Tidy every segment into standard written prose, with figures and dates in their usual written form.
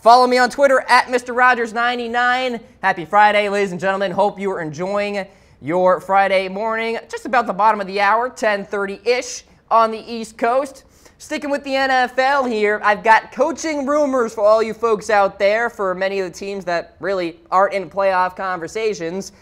Follow me on Twitter at Mr. Rogers99. Happy Friday, ladies and gentlemen. Hope you are enjoying your Friday morning. Just about the bottom of the hour, 10:30-ish on the East Coast. Sticking with the NFL here, I've got coaching rumors for all you folks out there for many of the teams that really aren't in playoff conversations.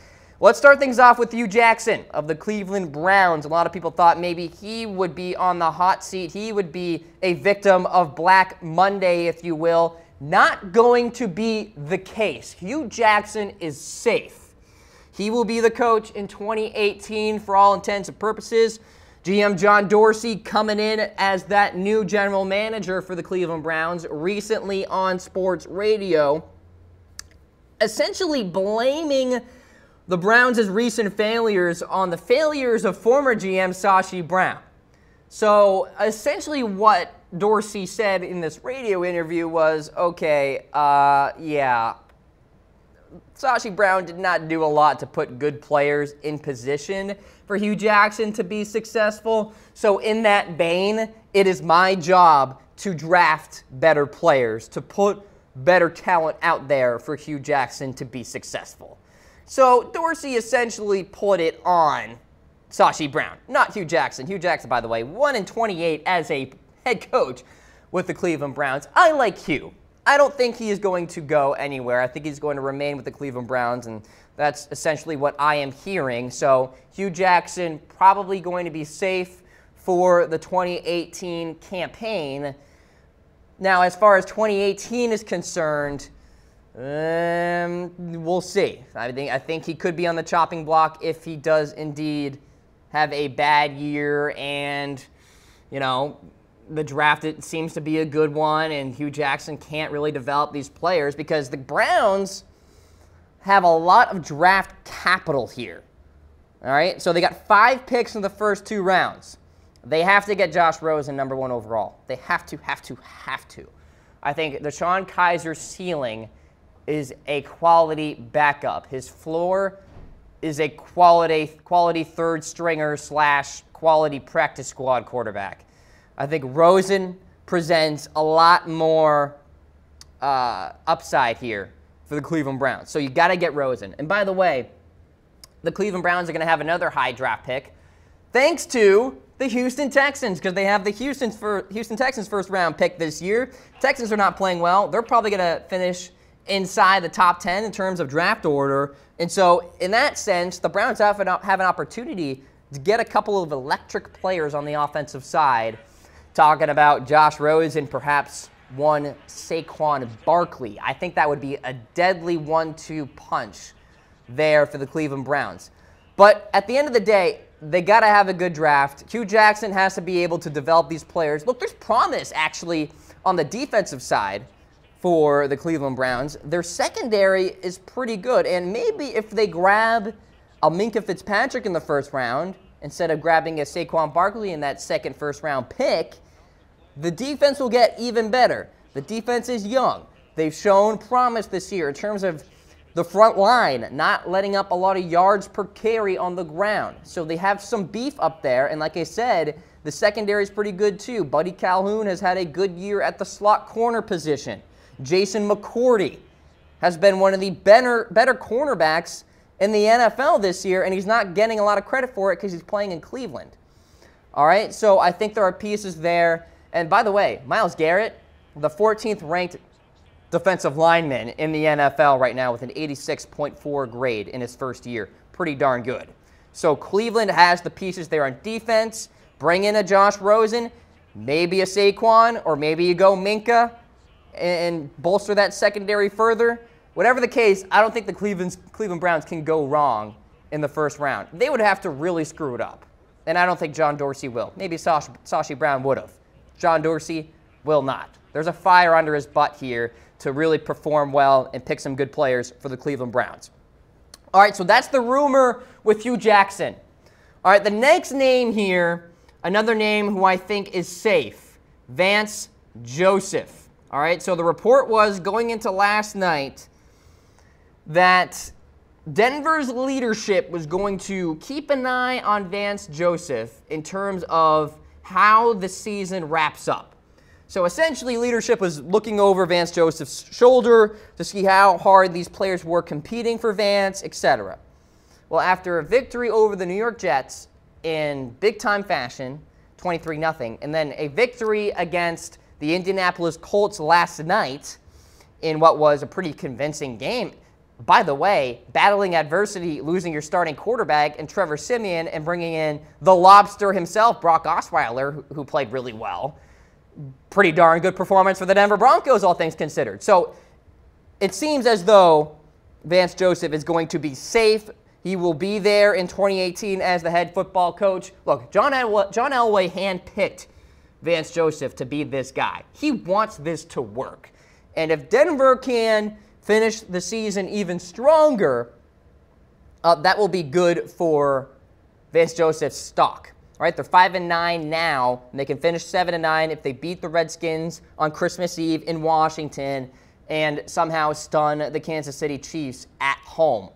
Let's start things off with Hue Jackson of the Cleveland Browns. A lot of people thought maybe he would be on the hot seat. He would be a victim of Black Monday, if you will. Not going to be the case. Hue Jackson is safe. He will be the coach in 2018 for all intents and purposes. GM John Dorsey coming in as that new general manager for the Cleveland Browns recently on sports radio, essentially blaming the Browns' recent failures on the failures of former GM Sashi Brown. So essentially what Dorsey said in this radio interview was, okay, yeah, Sashi Brown did not do a lot to put good players in position for Hue Jackson to be successful. So in that vein, it is my job to draft better players, to put better talent out there for Hue Jackson to be successful. So Dorsey essentially put it on Sashi Brown, not Hue Jackson. Hue Jackson, by the way, 1-28 as a head coach with the Cleveland Browns. I like Hue. I don't think he is going to go anywhere. I think he's going to remain with the Cleveland Browns, and that's essentially what I am hearing. So Hue Jackson probably going to be safe for the 2018 campaign. Now, as far as 2018 is concerned, we'll see. I think he could be on the chopping block if he does indeed have a bad year and, you know, the draft, it seems to be a good one, and Hue Jackson can't really develop these players because the Browns have a lot of draft capital here. All right, so they got 5 picks in the first 2 rounds. They have to get Josh Rosen #1 overall. They have to. I think Deshaun Kaiser's ceiling is a quality backup. His floor is a quality third stringer / quality practice squad quarterback. I think Rosen presents a lot more upside here for the Cleveland Browns. So you got to get Rosen. And by the way, the Cleveland Browns are going to have another high draft pick thanks to the Houston Texans, because they have the Houston Texans first round pick this year. Texans are not playing well. They're probably going to finish inside the top 10 in terms of draft order. And so in that sense, the Browns have an opportunity to get a couple of electric players on the offensive side. Talking about Josh Rosen, perhaps one Saquon Barkley. I think that would be a deadly 1-2 punch there for the Cleveland Browns. But at the end of the day, they got to have a good draft. Hue Jackson has to be able to develop these players. Look, there's promise, actually, on the defensive side for the Cleveland Browns. Their secondary is pretty good. And maybe if they grab a Minkah Fitzpatrick in the first round, instead of grabbing a Saquon Barkley in that second first-round pick, the defense will get even better. The defense is young. They've shown promise this year in terms of the front line, not letting up a lot of yards per carry on the ground. So they have some beef up there. And like I said, the secondary is pretty good too. Buddy Calhoun has had a good year at the slot corner position. Jason McCourty has been one of the better cornerbacks in the NFL this year, and he's not getting a lot of credit for it because he's playing in Cleveland. All right, so I think there are pieces there. And by the way, Myles Garrett, the 14th ranked defensive lineman in the NFL right now with an 86.4 grade in his first year. Pretty darn good. So Cleveland has the pieces there on defense. Bring in a Josh Rosen, maybe a Saquon, or maybe you go Minkah and bolster that secondary further. Whatever the case, I don't think the Cleveland Browns can go wrong in the first round. They would have to really screw it up. And I don't think John Dorsey will. Maybe Sashi Brown would have. John Dorsey will not. There's a fire under his butt here to really perform well and pick some good players for the Cleveland Browns. All right, so that's the rumor with Hue Jackson. All right, the next name here, another name who I think is safe, Vance Joseph. All right, so the report was going into last night that Denver's leadership was going to keep an eye on Vance Joseph in terms of how the season wraps up. So essentially, leadership was looking over Vance Joseph's shoulder to see how hard these players were competing for Vance, etc. Well, after a victory over the New York Jets in big-time fashion, 23-0, and then a victory against the Indianapolis Colts last night in what was a pretty convincing game. By the way, battling adversity, losing your starting quarterback and Trevor Siemian and bringing in the lobster himself, Brock Osweiler, who played really well. Pretty darn good performance for the Denver Broncos, all things considered. So it seems as though Vance Joseph is going to be safe. He will be there in 2018 as the head football coach. Look, John Elway handpicked Vance Joseph to be this guy. He wants this to work. And if Denver can finish the season even stronger, that will be good for Vance Joseph's stock. Right? They're 5-9 now, and they can finish 7-9 if they beat the Redskins on Christmas Eve in Washington and somehow stun the Kansas City Chiefs at home.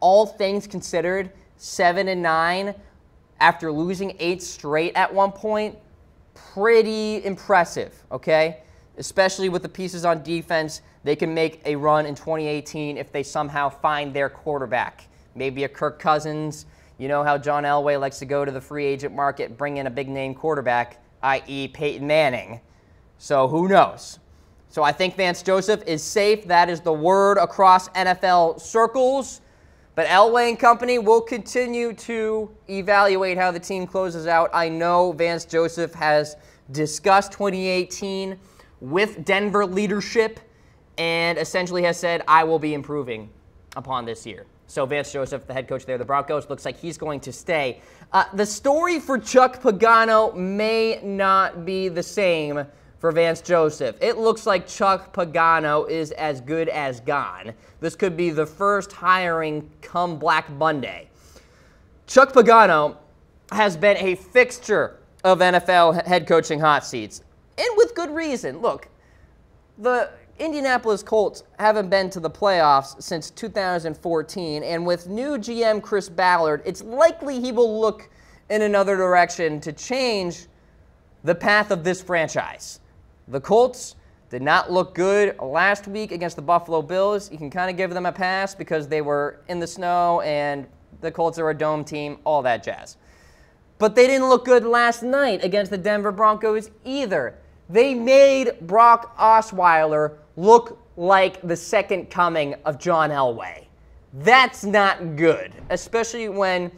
All things considered, 7-9 after losing 8 straight at one point, pretty impressive, okay? Especially with the pieces on defense, they can make a run in 2018 if they somehow find their quarterback. Maybe a Kirk Cousins. You know how John Elway likes to go to the free agent market, bring in a big-name quarterback, i.e. Peyton Manning. So who knows? So I think Vance Joseph is safe. That is the word across NFL circles. But Elway and company will continue to evaluate how the team closes out. I know Vance Joseph has discussed 2018 with Denver leadership and essentially has said, I will be improving upon this year. So Vance Joseph, the head coach there, the Broncos, looks like he's going to stay. The story for Chuck Pagano may not be the same for Vance Joseph. It looks like Chuck Pagano is as good as gone. This could be the first hiring come Black Monday. Chuck Pagano has been a fixture of NFL head coaching hot seats, and with good reason. Look, the Indianapolis Colts haven't been to the playoffs since 2014, and with new GM Chris Ballard, it's likely he will look in another direction to change the path of this franchise. The Colts did not look good last week against the Buffalo Bills. You can kind of give them a pass because they were in the snow and the Colts are a dome team, all that jazz. But they didn't look good last night against the Denver Broncos either. They made Brock Osweiler look like the second coming of John Elway. That's not good, especially when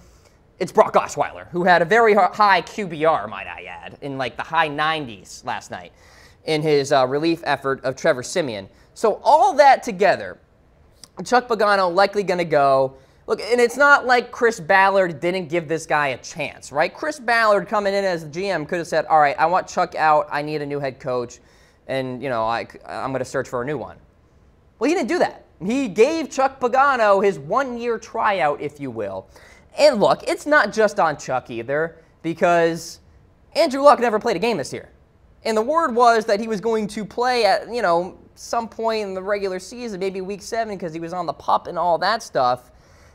it's Brock Osweiler, who had a very high QBR, might I add, in like the high 90s last night in his relief effort of Trevor Siemian. So all that together, Chuck Pagano likely going to go. Look, and it's not like Chris Ballard didn't give this guy a chance, right? Chris Ballard coming in as the GM could have said, all right, I want Chuck out. I need a new head coach. And, you know, I'm going to search for a new one. Well, he didn't do that. He gave Chuck Pagano his one-year tryout, if you will. And look, it's not just on Chuck either, because Andrew Luck never played a game this year. And the word was that he was going to play at, you know, some point in the regular season, maybe week 7, because he was on the PUP and all that stuff.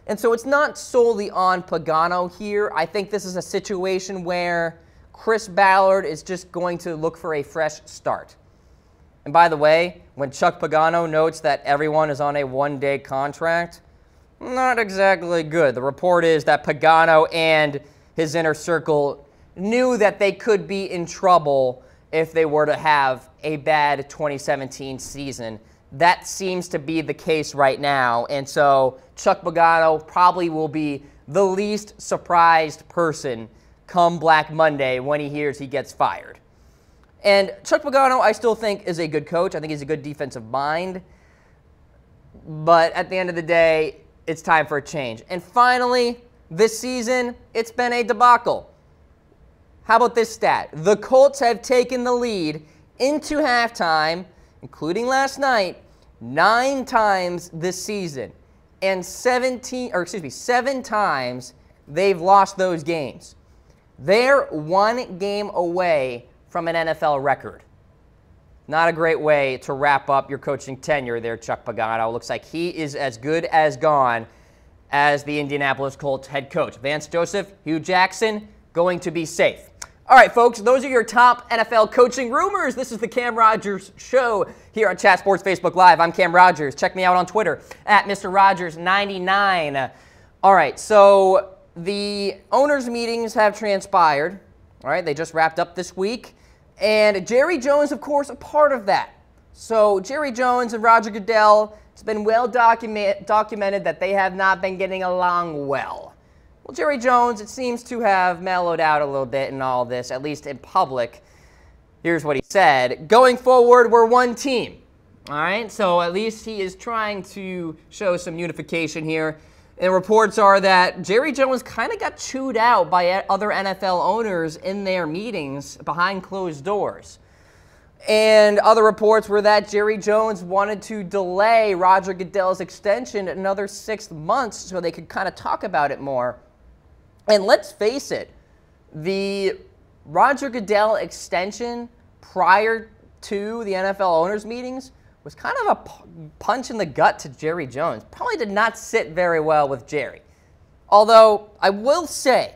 And so it's not solely on Pagano here. I think this is a situation where Chris Ballard is just going to look for a fresh start. And by the way, when Chuck Pagano notes that everyone is on a one-day contract, not exactly good. The report is that Pagano and his inner circle knew that they could be in trouble if they were to have a bad 2017 season. That seems to be the case right now. And so Chuck Pagano probably will be the least surprised person come Black Monday when he hears he gets fired. And Chuck Pagano, I still think, is a good coach. I think he's a good defensive mind. But at the end of the day, it's time for a change. And finally, this season, it's been a debacle. How about this stat? The Colts have taken the lead into halftime, including last night, 9 times this season. And 7 times they've lost those games. They're 1 game away from an NFL record. Not a great way to wrap up your coaching tenure there, Chuck Pagano. Looks like he is as good as gone as the Indianapolis Colts head coach. Vance Joseph, Hue Jackson, going to be safe. All right, folks, those are your top NFL coaching rumors. This is the Cam Rogers Show here on Chat Sports Facebook Live. I'm Cam Rogers. Check me out on Twitter at Mr. Rogers99. All right, so the owners' meetings have transpired. All right, they just wrapped up this week. And Jerry Jones, of course, a part of that. So Jerry Jones and Roger Goodell, it's been well documented that they have not been getting along well. Well, Jerry Jones, it seems to have mellowed out a little bit in all this, at least in public. Here's what he said. Going forward, we're one team. All right, so at least he is trying to show some unification here. And reports are that Jerry Jones kind of got chewed out by other NFL owners in their meetings behind closed doors. And other reports were that Jerry Jones wanted to delay Roger Goodell's extension another 6 months so they could kind of talk about it more. And let's face it, the Roger Goodell extension prior to the NFL owners' meetings was kind of a punch in the gut to Jerry Jones. Probably did not sit very well with Jerry. Although, I will say,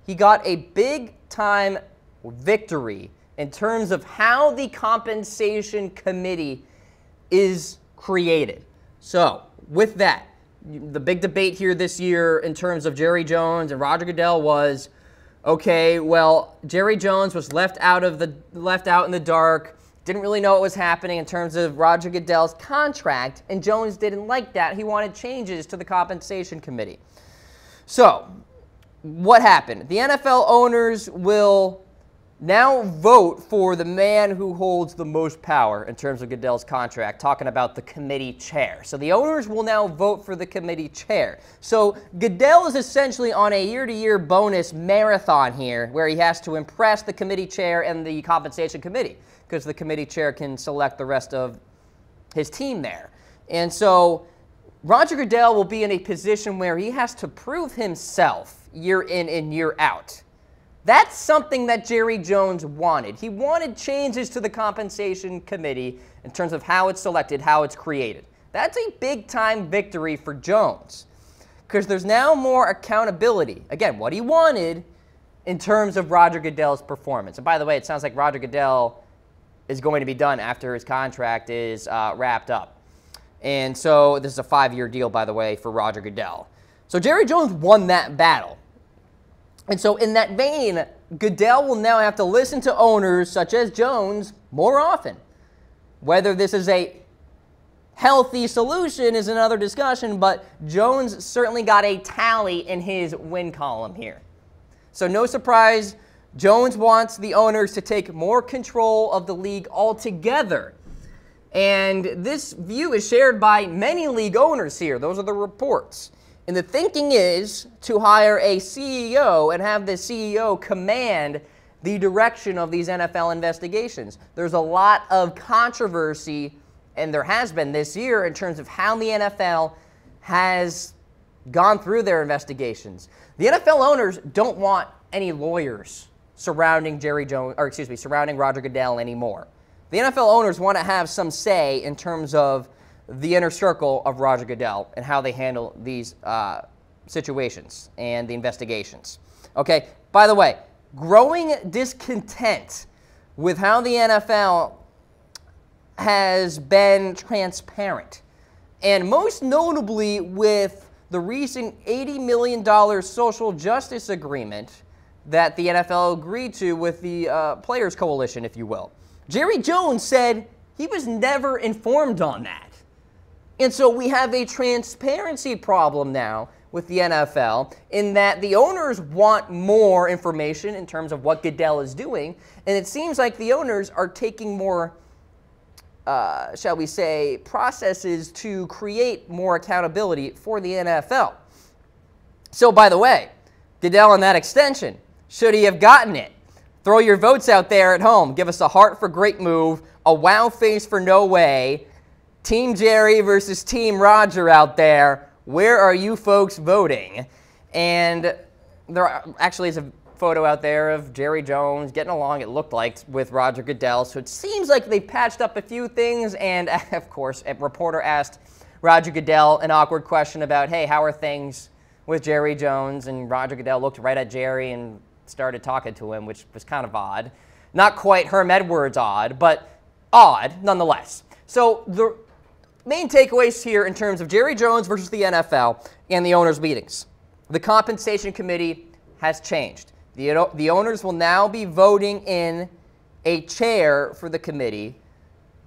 he got a big-time victory in terms of how the compensation committee is created. So, with that, the big debate here this year in terms of Jerry Jones and Roger Goodell was, okay, well, Jerry Jones was left out in the dark, didn't really know what was happening in terms of Roger Goodell's contract, and Jones didn't like that. He wanted changes to the compensation committee. So, what happened? The NFL owners will now vote for the man who holds the most power in terms of Goodell's contract, talking about the committee chair. So the owners will now vote for the committee chair. So Goodell is essentially on a year-to-year bonus marathon here where he has to impress the committee chair and the compensation committee because the committee chair can select the rest of his team there. And so Roger Goodell will be in a position where he has to prove himself year in and year out. That's something that Jerry Jones wanted. He wanted changes to the compensation committee in terms of how it's selected, how it's created. That's a big-time victory for Jones because there's now more accountability. Again, what he wanted in terms of Roger Goodell's performance. And by the way, it sounds like Roger Goodell is going to be done after his contract is wrapped up. And so this is a 5-year deal, by the way, for Roger Goodell. So Jerry Jones won that battle. And so in that vein, Goodell will now have to listen to owners such as Jones more often. Whether this is a healthy solution is another discussion, but Jones certainly got a tally in his win column here. So no surprise, Jones wants the owners to take more control of the league altogether. And this view is shared by many league owners here. Those are the reports. And the thinking is to hire a CEO and have the CEO command the direction of these NFL investigations. There's a lot of controversy, and there has been this year, in terms of how the NFL has gone through their investigations. The NFL owners don't want any lawyers surrounding surrounding Roger Goodell anymore. The NFL owners want to have some say in terms of the inner circle of Roger Goodell and how they handle these situations and the investigations. Okay, by the way, growing discontent with how the NFL has been transparent, and most notably with the recent $80 million social justice agreement that the NFL agreed to with the Players Coalition, if you will. Jerry Jones said he was never informed on that. And so we have a transparency problem now with the NFL in that the owners want more information in terms of what Goodell is doing, and it seems like the owners are taking more, shall we say, processes to create more accountability for the NFL. So, by the way, Goodell on that extension, should he have gotten it? Throw your votes out there at home. Give us a heart for great move, a wow face for no way. Team Jerry versus Team Roger out there. Where are you folks voting? And there actually is a photo out there of Jerry Jones getting along, it looked like, with Roger Goodell. So it seems like they patched up a few things. And, of course, a reporter asked Roger Goodell an awkward question about, hey, how are things with Jerry Jones? And Roger Goodell looked right at Jerry and started talking to him, which was kind of odd. Not quite Herm Edwards odd, but odd nonetheless. So the main takeaways here in terms of Jerry Jones versus the NFL and the owners' meetings. The compensation committee has changed. The owners will now be voting in a chair for the committee,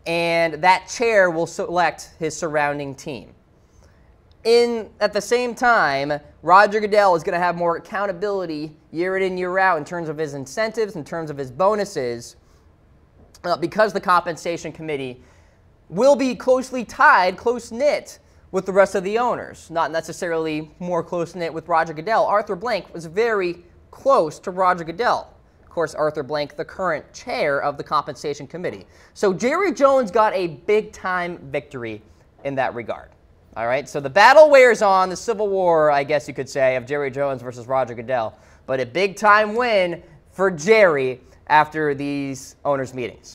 and that chair will select his surrounding team. At the same time, Roger Goodell is going to have more accountability year in and year out in terms of his incentives, in terms of his bonuses, because the compensation committee will be closely tied, close-knit with the rest of the owners. Not necessarily more close-knit with Roger Goodell. Arthur Blank was very close to Roger Goodell. Of course, Arthur Blank, the current chair of the compensation committee. So Jerry Jones got a big-time victory in that regard. All right, so the battle wears on, the civil war, I guess you could say, of Jerry Jones versus Roger Goodell. But a big-time win for Jerry after these owners' meetings.